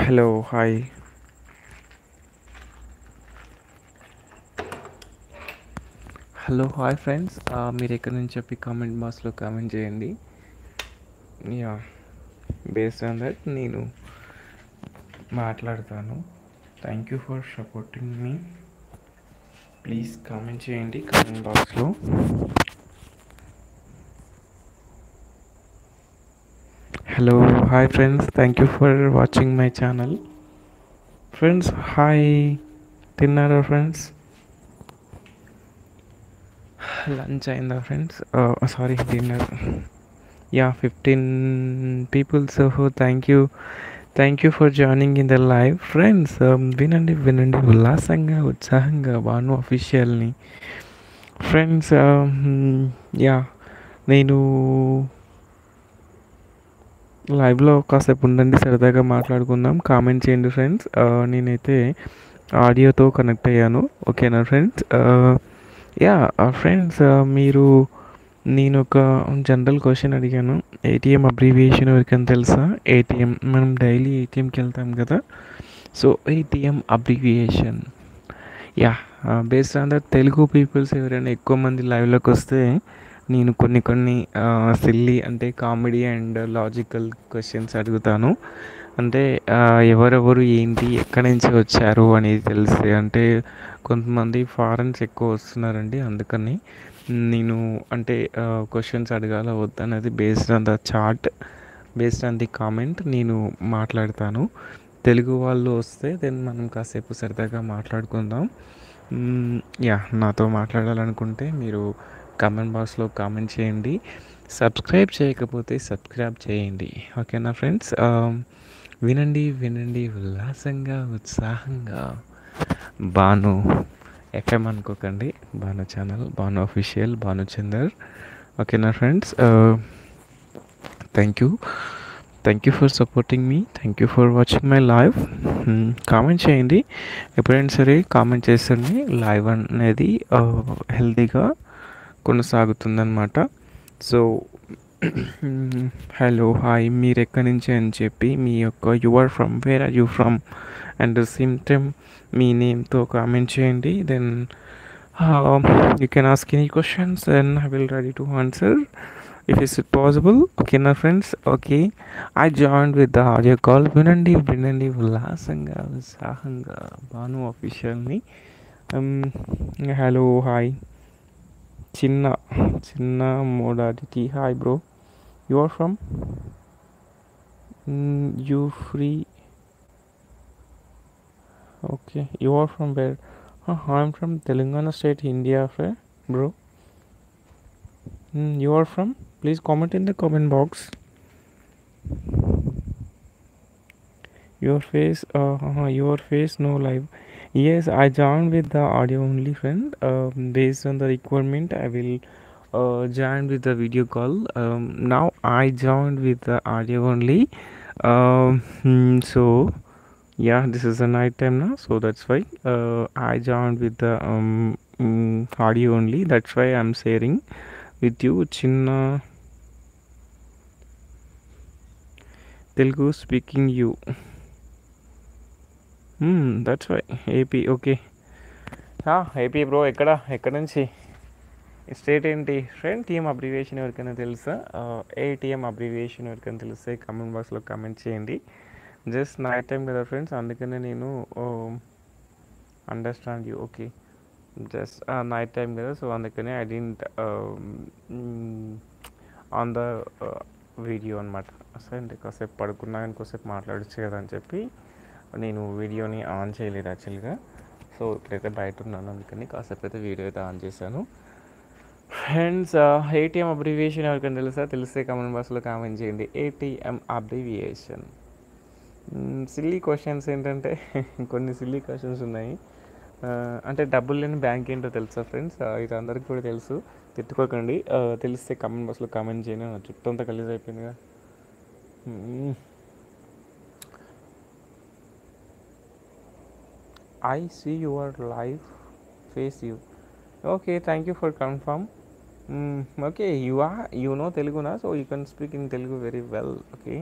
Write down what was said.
Hello hi. Hello hi friends, మీరు ఎక్కడి నుంచి చెప్పి కామెంట్ బాక్స్లో కామెంట్ చేయండి. యా, బేస్డ్ ఆన్ దట్ నేను మాట్లాడతాను. Thank you for supporting me. Please comment చేయండి కామెంట్ బాక్స్లో. Hello hi friends, thank you for watching my channel. Friends hi, తిన్నారా ఫ్రెండ్స్? లంచ్ అయిందా friends? Sorry, dinner. Yeah, 15 people. So thank you for joining in the live friends. వినండి వినండి ఉల్లాసంగా ఉత్సాహంగా Bhanu అఫీషియల్ని friends. Yeah, నేను లైవ్లో కాసేపు ఉండండి, సరదాగా మాట్లాడుకుందాం. కామెంట్ చేయండి ఫ్రెండ్స్. నేనైతే ఆడియోతో కనెక్ట్ అయ్యాను, ఓకేనా ఫ్రెండ్స్? యా ఫ్రెండ్స్, మీరు నేను ఒక జనరల్ క్వశ్చన్ అడిగాను. ఏటీఎం అబ్రివియేషన్ ఎవరికైనా తెలుసా? ఏటీఎం, మనం డైలీ ఏటీఎంకి వెళ్తాం కదా, so ATM abbreviation. Yeah, based on that Telugu peoples ఎవరైనా ఎక్కువ మంది లైవ్లోకి వస్తే నేను కొన్ని సిల్లీ అంటే కామెడీ అండ్ లాజికల్ క్వశ్చన్స్ అడుగుతాను. అంటే ఎవరెవరు ఏంటి ఎక్కడి నుంచి వచ్చారు అనేది తెలిస్తే, అంటే కొంతమంది ఫారెన్స్ ఎక్కువ వస్తున్నారండి, అందుకని నేను అంటే క్వశ్చన్స్ అడగాల వద్దనేది based on the chart, based on the comment నేను మాట్లాడతాను. తెలుగు వాళ్ళు వస్తే దెన్ మనం కాసేపు సరదాగా మాట్లాడుకుందాం. యా, నాతో మాట్లాడాలనుకుంటే మీరు కామెంట్ బాక్స్లో కామెంట్ చేయండి. సబ్స్క్రైబ్ చేయకపోతే సబ్స్క్రైబ్ చేయండి, ఓకేనా ఫ్రెండ్స్? వినండి వినండి ఉల్లాసంగా ఉత్సాహంగా భాను ఎఫ్ఎం అనుకోకండి, భాను ఛానల్, భాను అఫీషియల్, భాను చందర్, ఓకేనా friends? Thank you thank you for supporting me. Thank you for watching my live. Comment చేయండి, ఎప్పుడైనా సరే కామెంట్ చేస్తుంది. లైవ్ అనేది హెల్తీగా కొనసాగుతుందన్నమాట. సో హలో హాయ్, మీరు ఎక్కడి నుంచి అని చెప్పి మీ యొక్క are from, where are you from and symptom మీ నేమ్తో కామెంట్ చేయండి. Then you can ask any questions, then I will ready to answer if is it possible, ఓకేనా friends? Okay, I join with the audio call. వినండి వినండి ఉల్లాసంగా ఉత్సాహంగా Bhanu అఫీషియల్ని. Hello hi, చిన్న చిన్న modality. Hi bro, you are from you free. Okay, you are from where? I'm from Telangana state, India bro. You are from? Please comment in the comment box. Your face no live. Yes, I joined with the audio only, friend. Based on the requirement, I will join with the video call. Now I joined with the audio only. So yeah, this is the night time now, so that's why I joined with the audio only. That's why I'm sharing with you. Chinna Telugu speaking you. That's why AP. Okay, AP bro. ఎక్కడ నుంచి? State ఏంటి friend? TM abbreviation ఎవరికైనా తెలుసా? ATM abbreviation ఎవరికైనా తెలిస్తే comment బాక్స్లో comment చేయండి. Just night time కదా ఫ్రెండ్స్, అందుకనే నేను understand you. Okay, just night time కదా, సో అందుకనే I didn't on the video అనమాట. సరే, కాసేపు పడుకున్నా కానీ కాసేపు మాట్లాడచ్చు కదా అని చెప్పి నేను వీడియోని ఆన్ చేయలేదు యాక్చువల్గా. సో ఇప్పుడైతే బయట ఉన్నాను, అందుకని కాసేపు అయితే వీడియో అయితే ఆన్ చేశాను. ఫ్రెండ్స్, ఏటీఎం అబ్రివియేషన్ ఎవరికైనా తెలుసా? తెలిస్తే కామెంట్ బాక్స్లో కామెంట్ చేయండి. ATM abbreviation. సిల్లీ క్వశ్చన్స్ ఏంటంటే కొన్ని సిల్లీ క్వశ్చన్స్ ఉన్నాయి. అంటే డబ్బులు లేని బ్యాంక్ ఏంటో తెలుసా ఫ్రెండ్స్? ఇది అందరికీ కూడా తెలుసు, తిట్టుకోకండి. తెలిస్తే కామెంట్ బాక్స్లో కామెంట్ చేయండి. నా చుట్టూ అంతా గలీజ్ అయిపోయిందిగా. I see your live face you. Okay, thank you for confirm. Okay, you know Telugu na, so you can speak in Telugu very well. Okay,